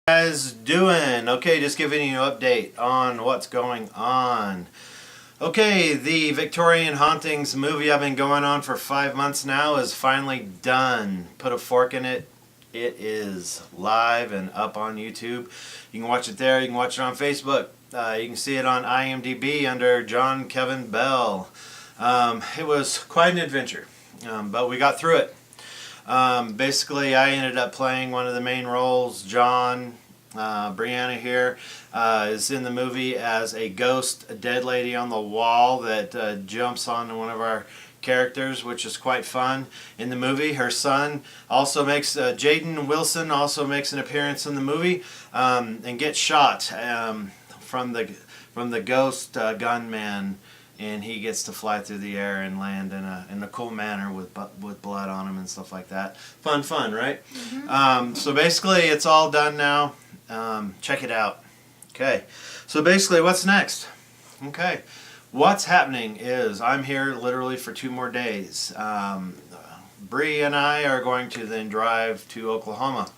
Guys doing? Okay, just giving you an update on what's going on. Okay, the Victorian Hauntings movie I've been going on for 5 months now is finally done. Put a fork in it. It is live and up on YouTube. You can watch it there. You can watch it on Facebook. You can see it on IMDb under John Kevin Bell. It was quite an adventure, but we got through it. Basically, I ended up playing one of the main roles. John, Brianna here, is in the movie as a ghost, a dead lady on the wall that jumps on one of our characters, which is quite fun. In the movie, her son also makes, Jaden Wilson also makes an appearance in the movie and gets shot from the ghost gunman. And he gets to fly through the air and land in a cool manner with blood on him and stuff like that. Fun, right? Mm-hmm. So basically, it's all done now. Check it out. Okay. So basically, what's next? Okay. What's happening is I'm here literally for 2 more days. Bree and I are going to then drive to Oklahoma,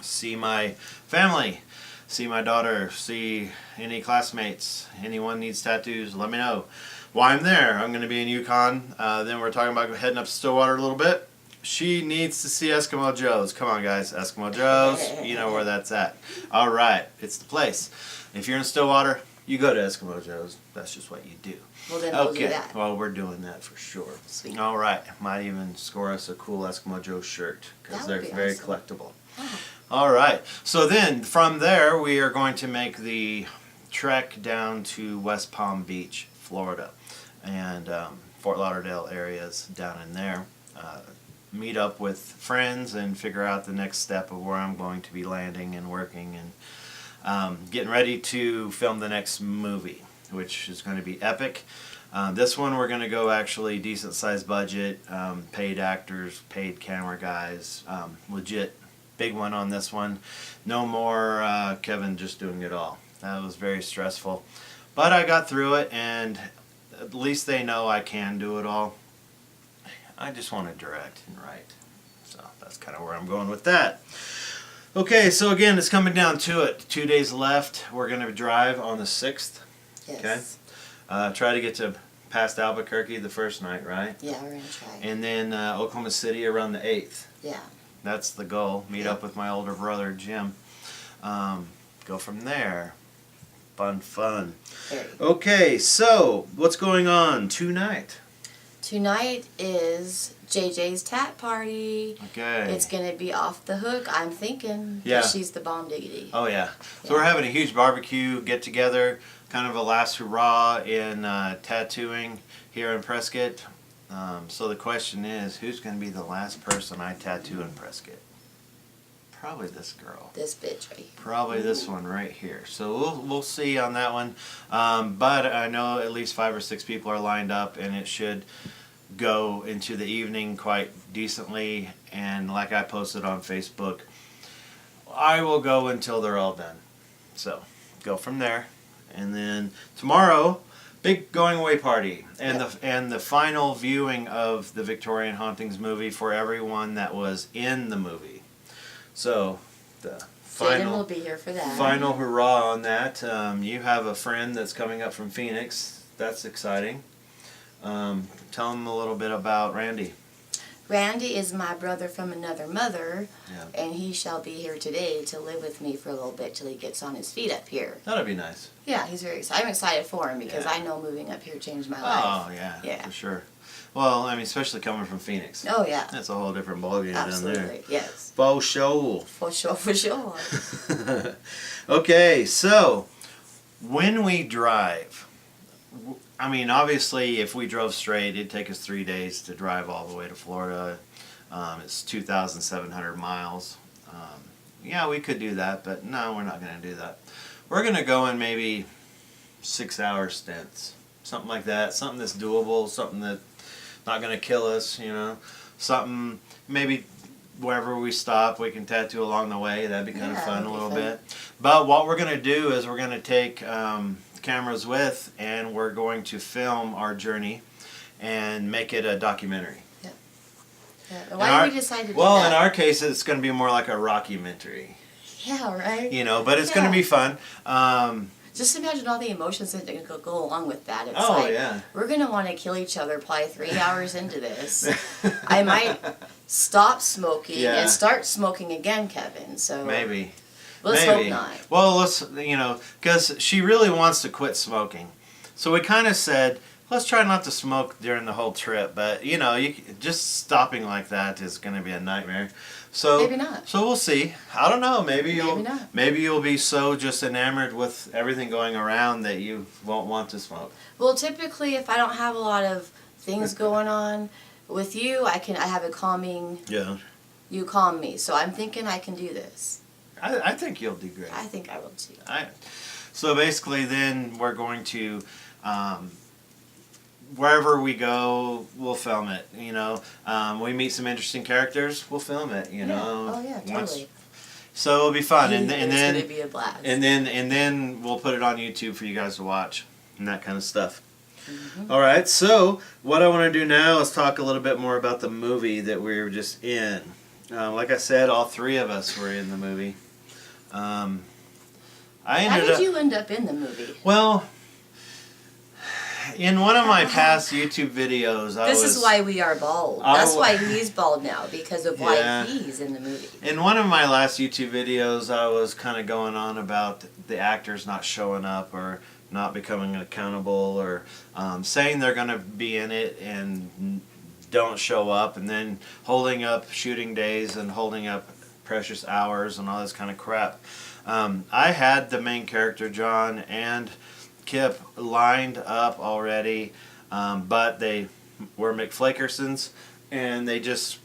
see my family, see my daughter, see any classmates. Anyone needs tattoos, let me know. While I'm there, I'm going to be in Yukon. Then we're talking about heading up to Stillwater a little bit. She needs to see Eskimo Joe's. Come on, guys. Eskimo Joe's. You know where that's at. All right. It's the place. If you're in Stillwater, you go to Eskimo Joe's. That's just what you do. Well, then we'll do that. Well, we're doing that for sure. Sweet. All right. Might even score us a cool Eskimo Joe shirt because they're very awesome. collectible. Oh. All right. So then from there, we are going to make the trek down to West Palm Beach, Florida, and Fort Lauderdale areas down in there. Meet up with friends and figure out the next step of where I'm going to be landing and working and getting ready to film the next movie, which is going to be epic. This one we're going to go actually decent sized budget, paid actors, paid camera guys, legit big one on this one. No more Kevin just doing it all. That was very stressful. But I got through it, and at least they know I can do it all. I just want to direct and write. So that's kind of where I'm going with that. Okay, so again, it's coming down to it. 2 days left. We're going to drive on the 6th. Yes. Okay. Try to get to past Albuquerque the first night, right? Yeah, we're going to try. And then Oklahoma City around the 8th. Yeah. That's the goal. Meet up with my older brother, Jim. Go from there. Fun. Okay, so what's going on tonight? Tonight is JJ's tat party. Okay. It's going to be off the hook, I'm thinking. Yeah. She's the bomb diggity. Oh, yeah. So we're having a huge barbecue get-together, kind of a last hurrah in tattooing here in Prescott. So the question is, who's going to be the last person I tattoo in Prescott? Probably this girl. This bitch right here. Probably this one right here. So we'll see on that one. But I know at least 5 or 6 people are lined up, and it should go into the evening quite decently. And like I posted on Facebook, I will go until they're all done. So go from there. And then tomorrow, big going away party and the final viewing of the Victorian Hauntings movie for everyone that was in the movie. So the final will be here for that. Final hurrah on that. You have a friend that's coming up from Phoenix. That's exciting. Tell them a little bit about Randy. Randy is my brother from another mother, Yeah. and he shall be here today to live with me for a little bit till he gets on his feet up here. That'd be nice. Yeah, he's very excited. I'm excited for him because Yeah. I know moving up here changed my life. Oh, yeah, Yeah. for sure. Well, I mean, especially coming from Phoenix. Oh, yeah. That's a whole different ballgame down there. Absolutely, yes. For sure. For sure. Okay, so when we drive, I mean, obviously, if we drove straight, it'd take us 3 days to drive all the way to Florida. It's 2,700 miles. Yeah, we could do that, but no, we're not going to do that. We're going to go in maybe 6-hour stints, something like that, something that's doable, something that's not going to kill us, you know, something maybe wherever we stop, we can tattoo along the way. That'd be kind of fun a little bit. But what we're going to do is we're going to take cameras with, and we're going to film our journey and make it a documentary. Yeah. Why did we decide to do that? Well, in our case, it's going to be more like a rockumentary. Yeah, right? You know, but it's going to be fun. Just imagine all the emotions that go along with that. It's yeah. We're going to want to kill each other probably 3 hours into this. I might stop smoking and start smoking again, Kevin. So maybe. Let's hope not. Well, because she really wants to quit smoking. So we kind of said, let's try not to smoke during the whole trip. But, just stopping like that is going to be a nightmare. So maybe not. So we'll see. I don't know. Maybe not. Maybe you'll be so just enamored with everything going around that you won't want to smoke. Well, typically, if I don't have a lot of things going on with you, I have a calming. Yeah. You calm me, so I'm thinking I can do this. I think you'll do great. I think I will too. So basically, then we're going to. Wherever we go, we'll film it. We meet some interesting characters, we'll film it. Oh yeah, totally. So it'll be fun, and then it's gonna be a blast. And then we'll put it on YouTube for you guys to watch, and that kind of stuff. Mm-hmm. All right. So what I want to do now is talk a little bit more about the movie that we were just in. Like I said, all three of us were in the movie. How did you end up in the movie? Well. In one of my past YouTube videos, This is why we are bald. That's why he's bald now, because of why he's in the movie. In one of my last YouTube videos, I was kind of going on about the actors not showing up or not becoming accountable or saying they're going to be in it and don't show up, and then holding up shooting days and holding up precious hours and all this kind of crap. I had the main character, John, and Kip lined up already, but they were McFlakersons, and they just,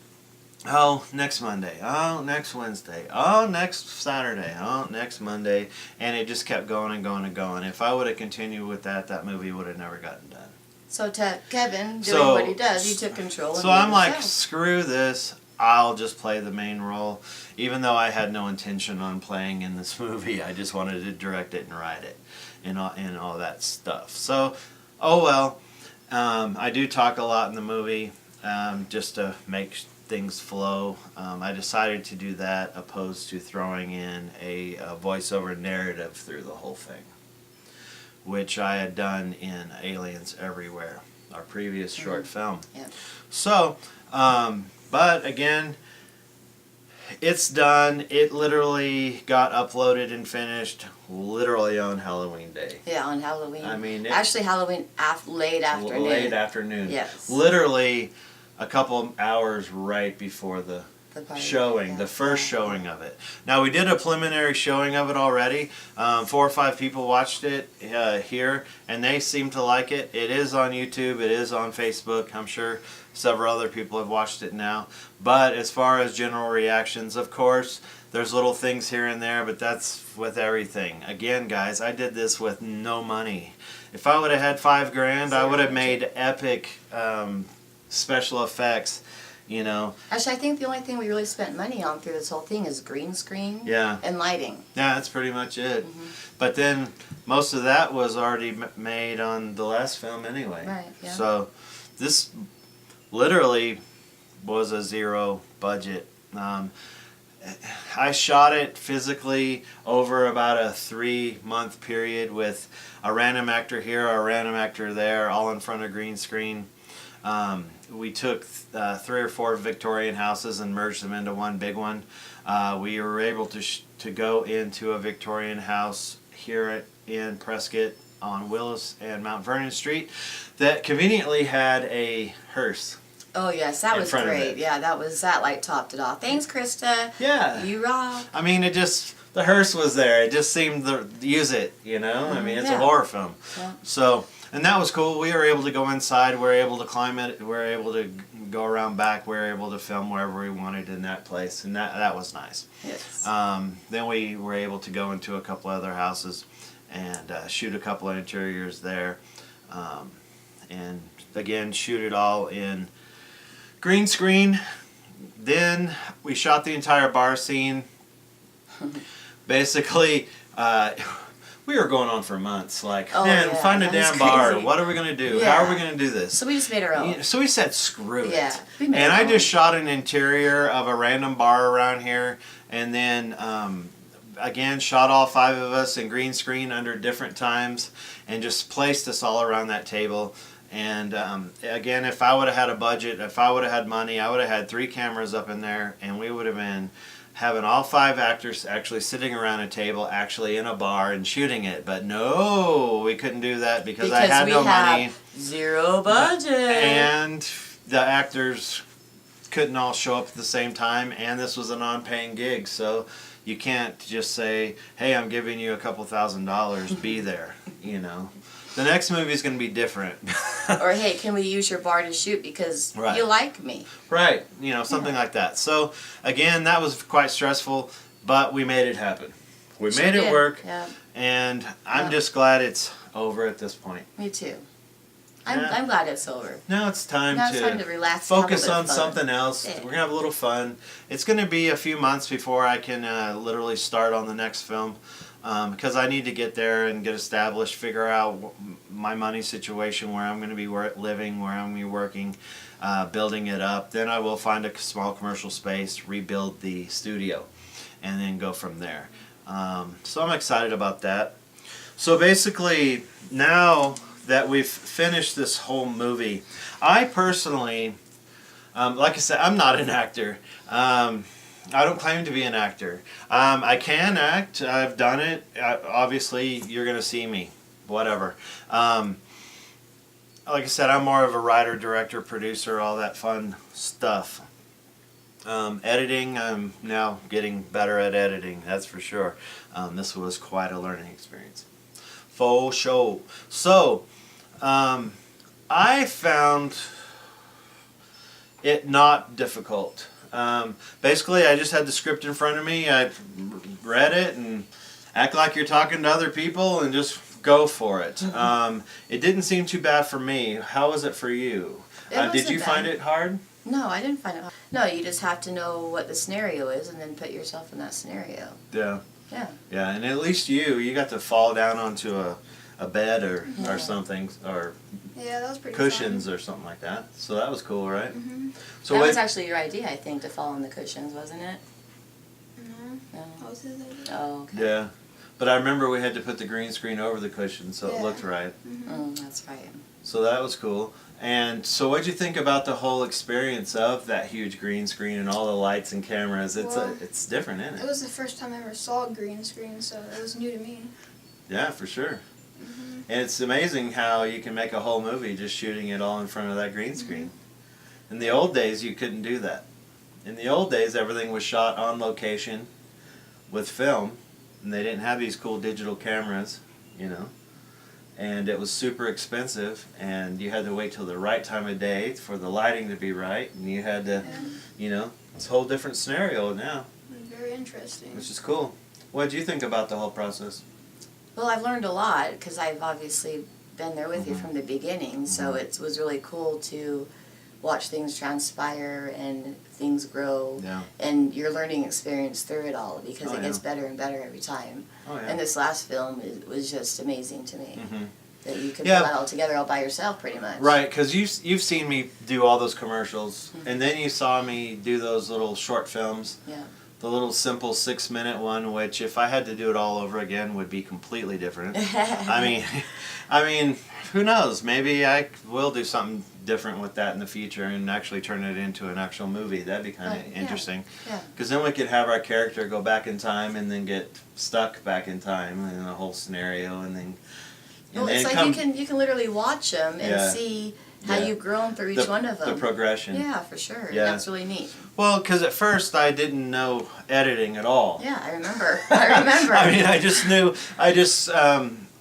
next Monday, next Wednesday, next Saturday, next Monday, and it just kept going and going and going. If I would have continued with that, that movie would have never gotten done. So Kevin, doing what he does, he took control. So I'm like, screw this. I'll just play the main role, even though I had no intention on playing in this movie. I just wanted to direct it and write it, and all that stuff. So, I do talk a lot in the movie, just to make things flow. I decided to do that opposed to throwing in a voiceover narrative through the whole thing, which I had done in Aliens Everywhere, our previous short film. Yeah. So, but again, it's done. It literally got uploaded and finished literally on Halloween Day. Yeah, on Halloween. I mean, actually Halloween late afternoon. Late afternoon. Yes. Literally a couple hours right before the showing, the first showing of it. Now, we did a preliminary showing of it already. 4 or 5 people watched it here, and they seem to like it. It is on YouTube. It is on Facebook. I'm sure several other people have watched it now. But as far as general reactions, of course, there's little things here and there, but that's with everything. Again, guys, I did this with no money. If I would have had $5,000, I would have made epic special effects. Actually, I think the only thing we really spent money on through this whole thing is green screen and lighting. Yeah, that's pretty much it. But then most of that was already made on the last film anyway. Right, yeah. So this literally was a zero budget. I shot it physically over about a 3-month period with a random actor here, a random actor there, all in front of green screen. We took 3 or 4 Victorian houses and merged them into one big one. We were able to go into a Victorian house here in Prescott on Willis and Mount Vernon Street that conveniently had a hearse. Oh yes, that was great. Yeah, that like topped it off. Thanks, Krista. Yeah. You rock. I mean, the hearse was there. It just seemed to use it, I mean, it's a horror film. Yeah. So, and that was cool. We were able to go inside. We were able to climb it. We were able to go around back. We were able to film wherever we wanted in that place, and that was nice. Yes. Then we were able to go into a couple other houses and shoot a couple of interiors there, and again shoot it all in green screen. Then we shot the entire bar scene. Basically, we were going on for months. Like, find a damn bar. What are we going to do? Yeah. How are we going to do this? So we just made our own. So we said, screw it. Yeah, we made and our I own. just shot an interior of a random bar around here. And then again, shot all 5 of us in green screen under different times and just placed us all around that table. And again, if I would have had a budget, if I would have had money, I would have had 3 cameras up in there, and we would have been having all 5 actors actually sitting around a table, actually in a bar and shooting it. But no, we couldn't do that because I had no money. Zero budget. And the actors couldn't all show up at the same time, and this was a non-paying gig, so you can't just say, hey, I'm giving you a couple $1,000, be there, you know. The next movie is going to be different. Or, hey, can we use your bar to shoot because Right. you like me? Right, you know, something like that. So, again, that was quite stressful, but we made it happen. We made it work, and I'm just glad it's over at this point. Me too. I'm glad it's over. Now it's time to relax, focus on something else. Yeah. We're going to have a little fun. It's going to be a few months before I can literally start on the next film. Because I need to get there and get established, figure out my money situation, where I'm going to be living, where I'm going to be working, building it up. Then I will find a small commercial space, rebuild the studio, and then go from there. So I'm excited about that. So basically, now that we've finished this whole movie, I personally, like I said, I'm not an actor. I don't claim to be an actor. I can act. I've done it. Obviously, you're going to see me. Whatever. Like I said, I'm more of a writer, director, producer, all that fun stuff. Editing, I'm now getting better at editing, that's for sure. This was quite a learning experience. For sure. So, I found it not difficult. Basically, I just had the script in front of me. I read it and act like you're talking to other people and just go for it. It didn't seem too bad for me. How was it for you? Did you find it hard? No, I didn't find it hard. No, you just have to know what the scenario is and then put yourself in that scenario. Yeah. Yeah. Yeah, and at least you got to fall down onto a bed or something, or that was pretty cushions fun. or something like that. So that was cool, right? Mm-hmm. So that was actually your idea, I think, to fall on the cushions, wasn't it? No. That was his idea. Oh, okay. Yeah. But I remember we had to put the green screen over the cushion so it looked right. That's right. So that was cool. And so what'd you think about the whole experience of that huge green screen and all the lights and cameras? It's different, isn't it? It was the first time I ever saw a green screen, so it was new to me. Yeah, for sure. And it's amazing how you can make a whole movie just shooting it all in front of that green screen. In the old days, you couldn't do that. In the old days, everything was shot on location with film, and they didn't have these cool digital cameras, you know. And it was super expensive, and you had to wait till the right time of day for the lighting to be right, and you had to, you know, it's a whole different scenario now. Very interesting. Which is cool. What did you think about the whole process? Well, I've learned a lot because I've obviously been there with you from the beginning, so it was really cool to watch things transpire and things grow, and your learning experience through it all, because it gets better and better every time. And this last film was just amazing to me. That you could pull that all together all by yourself, pretty much. Right, because you've seen me do all those commercials, and then you saw me do those little short films. Yeah. The little simple 6-minute one, which if I had to do it all over again would be completely different. I mean, who knows? Maybe I will do something different with that in the future and actually turn it into an actual movie. That'd be kind of interesting. Because then we could have our character go back in time and then get stuck back in time in a whole scenario, and then. Well, it's like you can literally watch them and see how you've grown through each one of them. The progression. Yeah, for sure. Yeah. That's really neat. Well, because at first I didn't know editing at all. Yeah, I remember. I mean,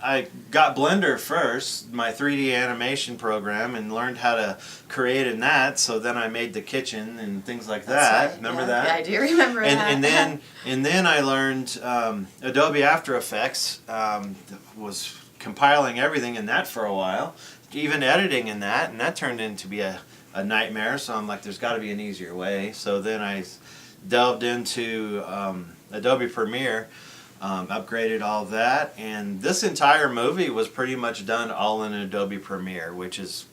I got Blender first, my 3D animation program, and learned how to create in that. So then I made the kitchen and things like that. Right. Remember that? Yeah, I do remember that. And then I learned Adobe After Effects. Was compiling everything in that for a while, even editing in that, and that turned into be a nightmare. So I'm like, there's got to be an easier way. So then I delved into Adobe Premiere, upgraded all that, and this entire movie was pretty much done all in Adobe Premiere, which is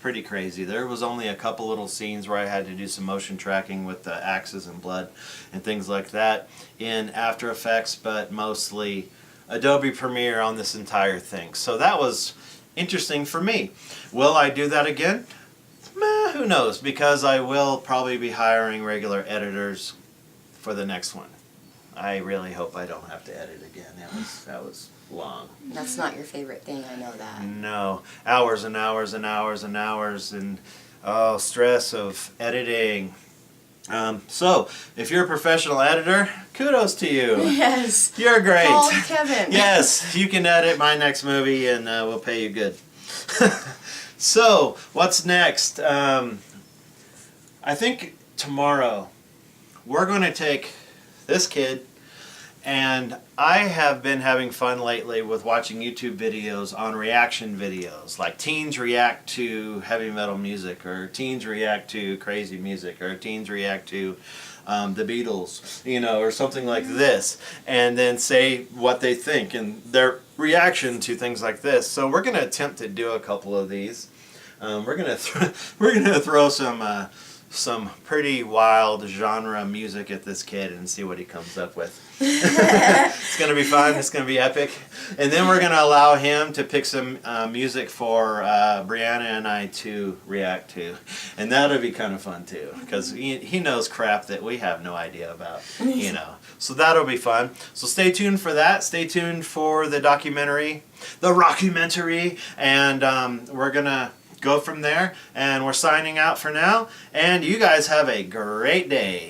pretty crazy. There was only a couple little scenes where I had to do some motion tracking with the axes and blood and things like that in After Effects, but mostly Adobe Premiere on this entire thing. So that was interesting for me. Will I do that again? Who knows, because I will probably be hiring regular editors for the next one. I really hope I don't have to edit again. That was long. That's not your favorite thing, I know that. No. Hours and hours and hours and hours and stress of editing. So, if you're a professional editor, kudos to you. Yes. You're great. Call Kevin. Yes, you can edit my next movie and we'll pay you good. So, what's next? I think tomorrow we're going to take this kid, and I have been having fun lately with watching YouTube videos on reaction videos, like teens react to heavy metal music, or teens react to crazy music, or teens react to the Beatles, or something like this, and then say what they think and their reaction to things like this. So we're going to attempt to do a couple of these. We're gonna throw some pretty wild genre music at this kid and see what he comes up with. It's gonna be fun. It's gonna be epic. And then we're gonna allow him to pick some music for Brianna and I to react to, and that'll be kind of fun too, because he knows crap that we have no idea about. So that'll be fun. So stay tuned for that. Stay tuned for the rockumentary, and we're gonna go from there, and we're signing out for now, and you guys have a great day.